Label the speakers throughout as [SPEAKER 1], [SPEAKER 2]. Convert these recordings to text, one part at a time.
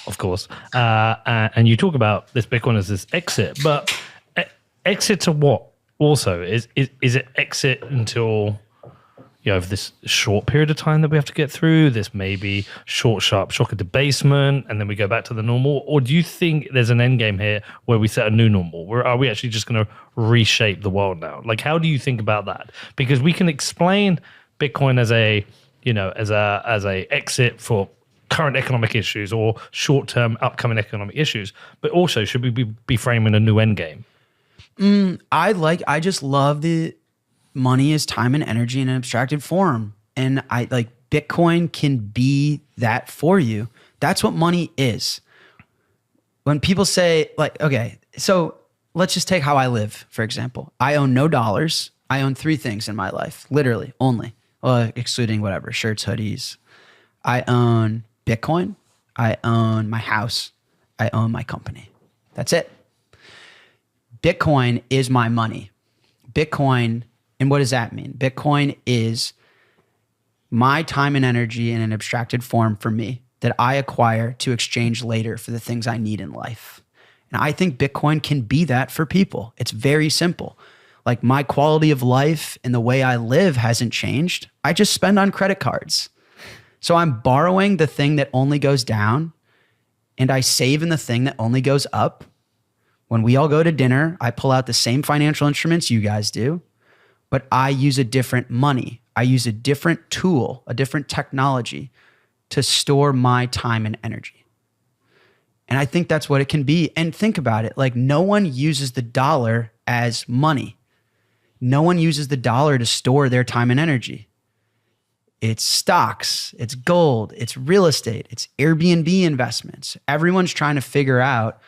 [SPEAKER 1] of course. And you talk about this Bitcoin as this exit, but exit to what? Also, is it exit until over this short period of time that we have to get through? This maybe short, sharp shock of debasement, and then we go back to the normal? Or do you think there's an end game here where we set a new normal? Where are we actually just going to reshape the world now? Like, how do you think about that? Because we can explain Bitcoin as a exit for current economic issues or short-term upcoming economic issues, but also should we be framing a new end game?
[SPEAKER 2] I just love the money is time and energy in an abstracted form. And I like Bitcoin can be that for you. That's what money is. When people say like, okay, so let's just take how I live, for example. I own no dollars. I own 3 things in my life, literally only, excluding whatever, shirts, hoodies. I own Bitcoin. I own my house. I own my company. That's it. Bitcoin is my money. Bitcoin. And what does that mean? Bitcoin is my time and energy in an abstracted form for me that I acquire to exchange later for the things I need in life. And I think Bitcoin can be that for people. It's very simple. Like my quality of life and the way I live hasn't changed. I just spend on credit cards. So I'm borrowing the thing that only goes down and I save in the thing that only goes up. When we all go to dinner, I pull out the same financial instruments you guys do. But I use a different money. I use a different tool, a different technology to store my time and energy. And I think that's what it can be. And think about it, like no one uses the dollar as money. No one uses the dollar to store their time and energy. It's stocks, it's gold, it's real estate, it's Airbnb investments. Everyone's trying to figure out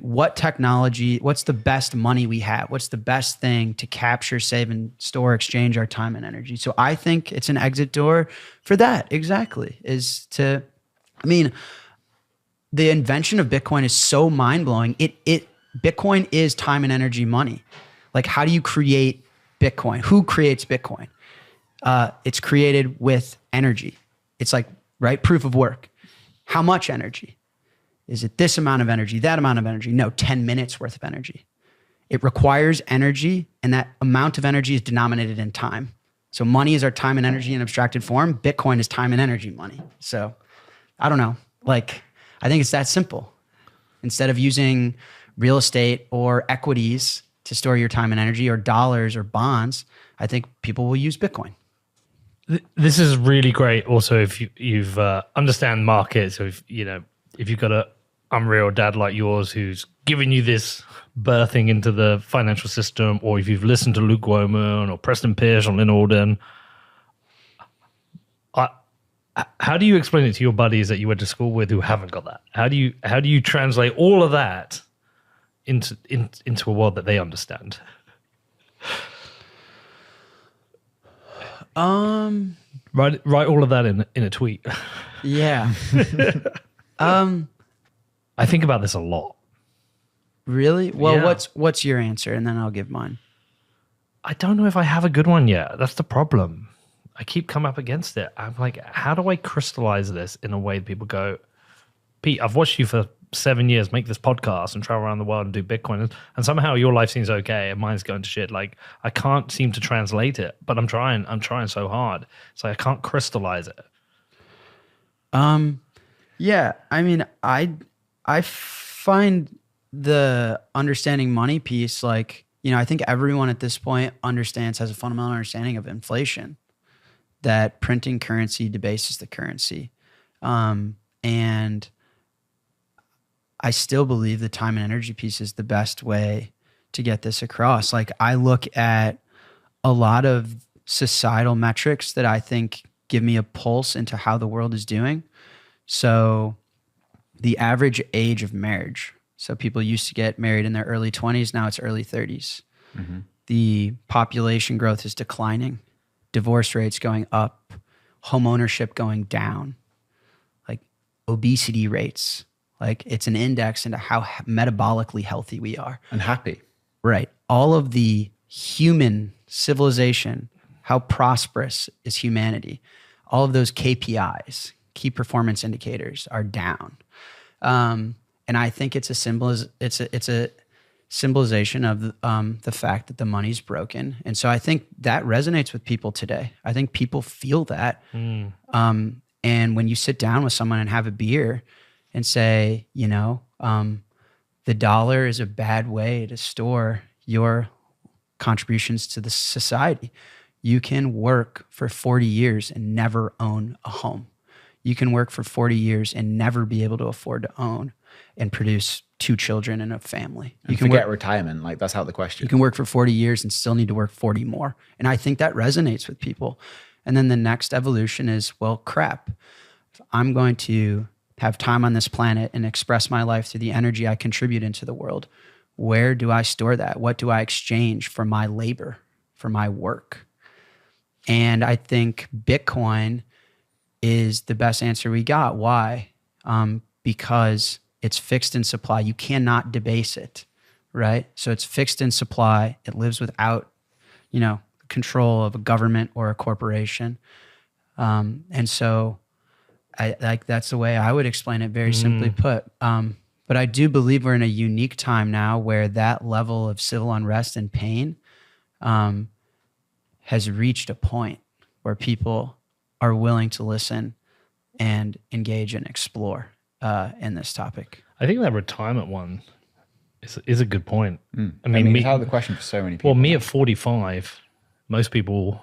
[SPEAKER 2] what technology, what's the best money we have? What's the best thing to capture, save, and store, exchange our time and energy? So I think it's an exit door for that. Exactly. The invention of Bitcoin is so mind-blowing. Bitcoin is time and energy money. Like, how do you create Bitcoin? Who creates Bitcoin? It's created with energy. It's like, right? Proof of work. How much energy? Is it this amount of energy, that amount of energy? No, 10 minutes worth of energy. It requires energy, and that amount of energy is denominated in time. So money is our time and energy in abstracted form. Bitcoin is time and energy money. So I don't know. Like, I think it's that simple. Instead of using real estate or equities to store your time and energy, or dollars or bonds, I think people will use Bitcoin.
[SPEAKER 1] This is really great. Also, if you've understand markets, so if you've got a unreal dad like yours who's giving you this birthing into the financial system, or if you've listened to Luke Woman or Preston Pierce or Lynn Alden, how do you explain it to your buddies that you went to school with who haven't got that? How do you translate all of that into a world that they understand? Write all of that in a tweet.
[SPEAKER 2] Yeah.
[SPEAKER 1] I think about this a lot.
[SPEAKER 2] Really? Well,
[SPEAKER 1] Yeah.
[SPEAKER 2] what's your answer? And then I'll give mine.
[SPEAKER 1] I don't know if I have a good one yet. That's the problem. I keep coming up against it. I'm like, how do I crystallize this in a way that people go, Pete, I've watched you for 7 years make this podcast and travel around the world and do Bitcoin, and somehow your life seems okay and mine's going to shit. Like, I can't seem to translate it, but I'm trying so hard. So I can't crystallize it.
[SPEAKER 2] Yeah, I mean, I find the understanding money piece, like, I think everyone at this point has a fundamental understanding of inflation, that printing currency debases the currency. And I still believe the time and energy piece is the best way to get this across. Like, I look at a lot of societal metrics that I think give me a pulse into how the world is doing. So the average age of marriage. So people used to get married in their early 20s. Now it's early 30s. Mm-hmm. The population growth is declining. Divorce rates going up. Home ownership going down. Like obesity rates. Like, it's an index into how metabolically healthy we are.
[SPEAKER 3] And happy.
[SPEAKER 2] Right. All of the human civilization, how prosperous is humanity? All of those KPIs, key performance indicators are down. And I think it's a symbolization of the fact that the money's broken. And so I think that resonates with people today. I think people feel that. And when you sit down with someone and have a beer and say, the dollar is a bad way to store your contributions to the society. You can work for 40 years and never own a home. You can work for 40 years and never be able to afford to own and produce 2 children in a family.
[SPEAKER 3] You can forget retirement. Like, that's out the question.
[SPEAKER 2] You can work for 40 years and still need to work 40 more. And I think that resonates with people. And then the next evolution is, well, crap. If I'm going to have time on this planet and express my life through the energy I contribute into the world, where do I store that? What do I exchange for my labor, for my work? And I think Bitcoin is the best answer we got. Why? Because it's fixed in supply. You cannot debase it, right? So it's fixed in supply. It lives without, control of a government or a corporation. And so that's the way I would explain it, very simply put. But I do believe we're in a unique time now where that level of civil unrest and pain has reached a point where people are willing to listen and engage and explore in this topic.
[SPEAKER 1] I think that retirement one is a good point.
[SPEAKER 3] I mean, it's out of the question for so many people.
[SPEAKER 1] Well, me at 45, most people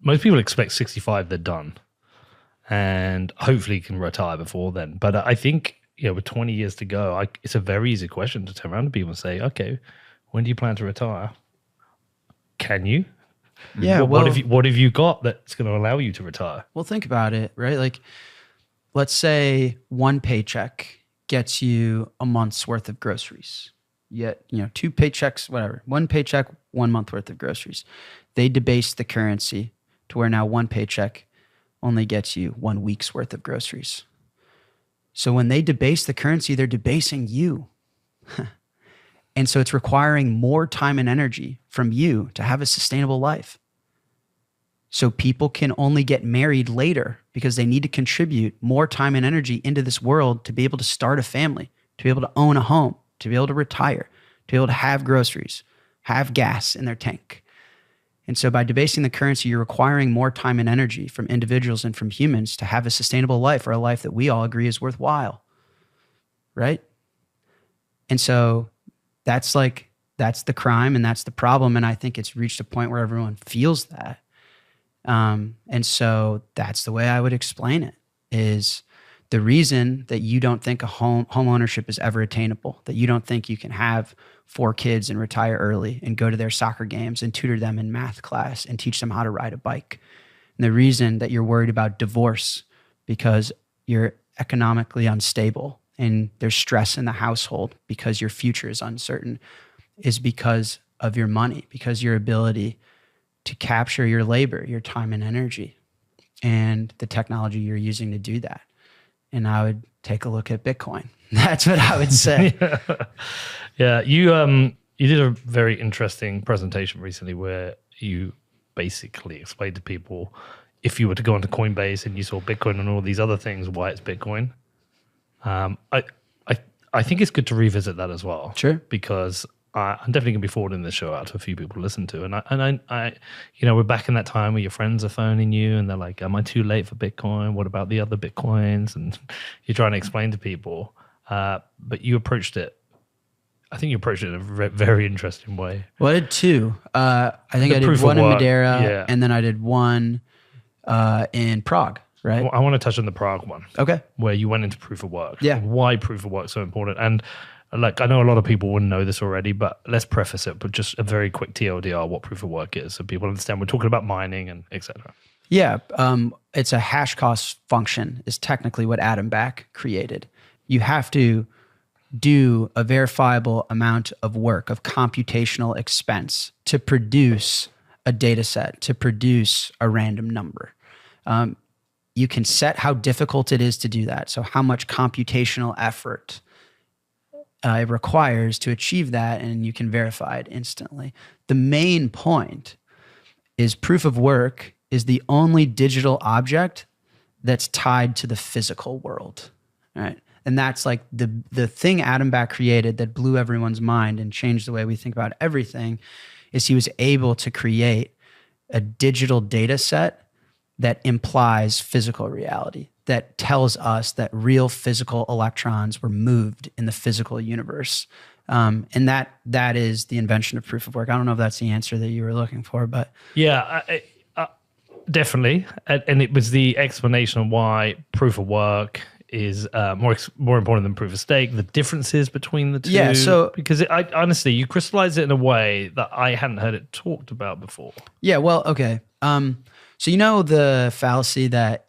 [SPEAKER 1] expect 65, they're done. And hopefully can retire before then. But I think, with 20 years to go, it's a very easy question to turn around to people and say, okay, when do you plan to retire? Can you?
[SPEAKER 2] Yeah.
[SPEAKER 1] What have you got that's going to allow you to retire?
[SPEAKER 2] Well, think about it, right? Like, let's say one paycheck gets you a month's worth of groceries. Yet, 2 paychecks, whatever. One paycheck, 1 month worth of groceries. They debased the currency to where now one paycheck only gets you 1 week's worth of groceries. So when they debase the currency, they're debasing you. And so it's requiring more time and energy from you to have a sustainable life. So people can only get married later because they need to contribute more time and energy into this world to be able to start a family, to be able to own a home, to be able to retire, to be able to have groceries, have gas in their tank. And so by debasing the currency, you're requiring more time and energy from individuals and from humans to have a sustainable life, or a life that we all agree is worthwhile, right? And so that's the crime and that's the problem. And I think it's reached a point where everyone feels that. And so that's the way I would explain it, is the reason that you don't think home ownership is ever attainable, that you don't think you can have 4 kids and retire early and go to their soccer games and tutor them in math class and teach them how to ride a bike. And the reason that you're worried about divorce because you're economically unstable and there's stress in the household because your future is uncertain is because of your money, because your ability to capture your labor, your time and energy, and the technology you're using to do that. And I would take a look at Bitcoin. That's what I would say.
[SPEAKER 1] Yeah. You did a very interesting presentation recently where you basically explained to people, if you were to go onto Coinbase and you saw Bitcoin and all these other things, why it's Bitcoin. I think it's good to revisit that as well.
[SPEAKER 2] Sure.
[SPEAKER 1] Because I'm definitely going to be forwarding this show out to a few people to listen to. And I we're back in that time where your friends are phoning you and they're like, am I too late for Bitcoin? What about the other Bitcoins? And you're trying to explain to people. But you approached it. I think you approached it in a very interesting way.
[SPEAKER 2] Well, I did 2. I think I did one in Madeira and then I did one in Prague, right?
[SPEAKER 1] I want to touch on the Prague one.
[SPEAKER 2] Okay.
[SPEAKER 1] Where you went into proof of work.
[SPEAKER 2] Yeah.
[SPEAKER 1] Why proof of work is so important. And I know a lot of people wouldn't know this already, but let's preface it with just a very quick TLDR, what proof of work is, so people understand we're talking about mining and et cetera.
[SPEAKER 2] Yeah. It's a hash cost function is technically what Adam Back created. You have to do a verifiable amount of work, of computational expense to produce a data set, to produce a random number. You can set how difficult it is to do that. So how much computational effort it requires to achieve that, and you can verify it instantly. The main point is proof of work is the only digital object that's tied to the physical world, right? And that's like the thing Adam Back created that blew everyone's mind and changed the way we think about everything is he was able to create a digital data set that implies physical reality, that tells us that real physical electrons were moved in the physical universe. And that is the invention of proof of work. I don't know if that's the answer that you were looking for, but
[SPEAKER 1] yeah, definitely. And it was the explanation of why proof of work is more important than proof of stake, the differences between the two.
[SPEAKER 2] Yeah, so
[SPEAKER 1] because honestly, you crystallize it in a way that I hadn't heard it talked about before.
[SPEAKER 2] Yeah, well, okay. So you know the fallacy that,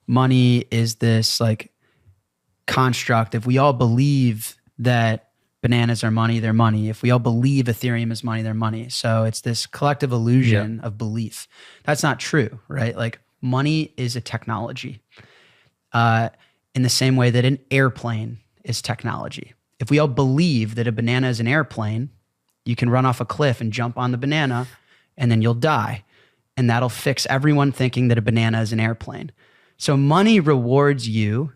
[SPEAKER 2] money is this like construct. If we all believe that bananas are money, they're money. If we all believe Ethereum is money, they're money. So it's this collective illusion of belief. That's not true, right? Like money is a technology in the same way that an airplane is technology. If we all believe that a banana is an airplane, you can run off a cliff and jump on the banana and then you'll die. And that'll fix everyone thinking that a banana is an airplane. So money rewards you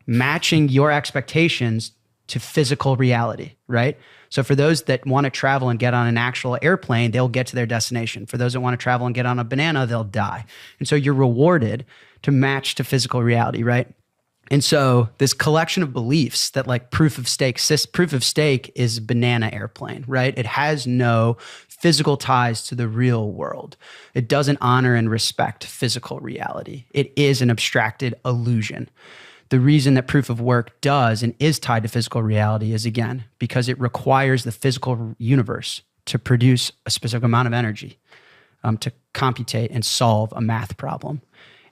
[SPEAKER 2] matching your expectations to physical reality, right? So for those that want to travel and get on an actual airplane, they'll get to their destination. For those that want to travel and get on a banana, they'll die. And so you're rewarded to match to physical reality, right? And so this collection of beliefs that like proof of stake is banana airplane, right? It has no physical ties to the real world. It doesn't honor and respect physical reality. It is an abstracted illusion. The reason that proof of work does and is tied to physical reality is, again, because it requires the physical universe to produce a specific amount of energy to computate and solve a math problem.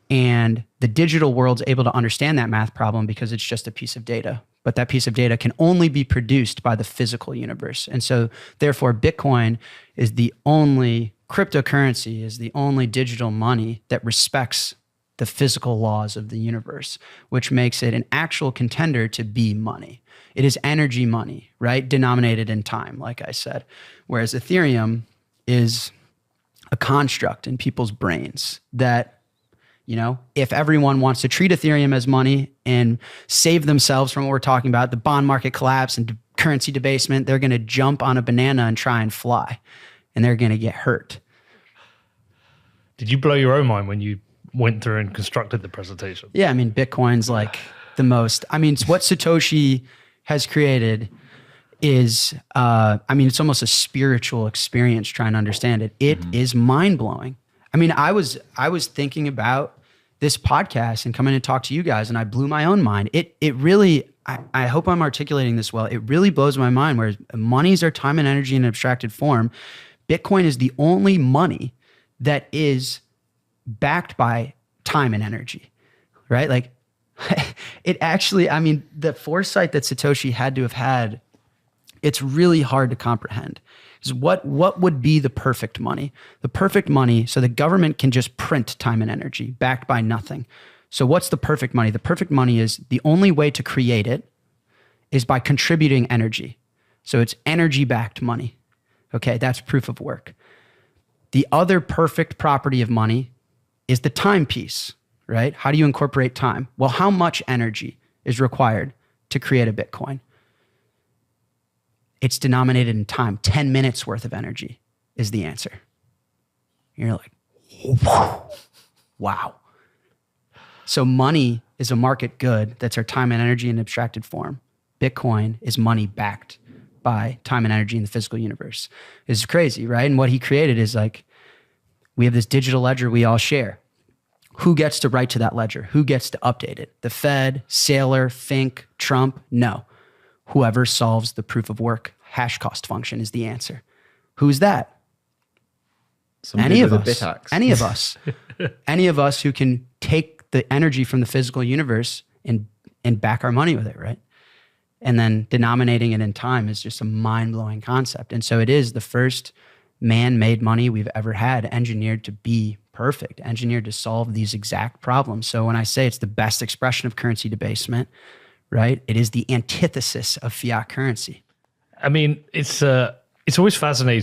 [SPEAKER 2] And the digital world's able to understand that math problem because it's just a piece of data. But that piece of data can only be produced by the physical universe. And so therefore, Bitcoin is the only cryptocurrency, is the only digital money that respects the physical laws of the universe, which makes it an actual contender to be money. It is energy money, right? Denominated in time, like I said. Whereas Ethereum is a construct in people's brains that, if everyone wants to treat Ethereum as money and save themselves from what we're talking about, the bond market collapse and currency debasement, they're going to jump on a banana and try and fly, and they're going to get hurt.
[SPEAKER 1] Did you blow your own mind when you went through and constructed the presentation?
[SPEAKER 2] Yeah, Bitcoin's like the most. What Satoshi has created is, it's almost a spiritual experience trying to understand it. It is mind-blowing. I was thinking about this podcast and coming to talk to you guys, and I blew my own mind. It really, I hope I'm articulating this well. It really blows my mind. Whereas monies are time and energy in an abstracted form, Bitcoin is the only money that is backed by time and energy, right? Like it actually, the foresight that Satoshi had to have had, it's really hard to comprehend. What would be the perfect money? The perfect money, so the government can just print time and energy backed by nothing. So what's the perfect money? The perfect money is the only way to create it is by contributing energy. So it's energy-backed money. Okay, that's proof of work. The other perfect property of money is the time piece, right? How do you incorporate time? Well, how much energy is required to create a Bitcoin? It's denominated in time. 10 minutes worth of energy is the answer. You're like, wow. So money is a market good. That's our time and energy in abstracted form. Bitcoin is money backed by time and energy in the physical universe. It's crazy, right? And what he created is like, we have this digital ledger we all share. Who gets to write to that ledger? Who gets to update it? The Fed, Saylor, Fink, Trump? No. Whoever solves the proof of work hash cost function is the answer. Who's that?
[SPEAKER 3] Somebody
[SPEAKER 2] any of
[SPEAKER 3] with
[SPEAKER 2] us.
[SPEAKER 3] A bit axe.
[SPEAKER 2] Any of us. Any of us who can take the energy from the physical universe and back our money with it, right? And then denominating it in time is just a mind-blowing concept. And so it is the first man-made money we've ever had, engineered to be perfect, engineered to solve these exact problems. So when I say it's the best expression of currency debasement, right? It is the antithesis of fiat currency.
[SPEAKER 1] It's always fascinating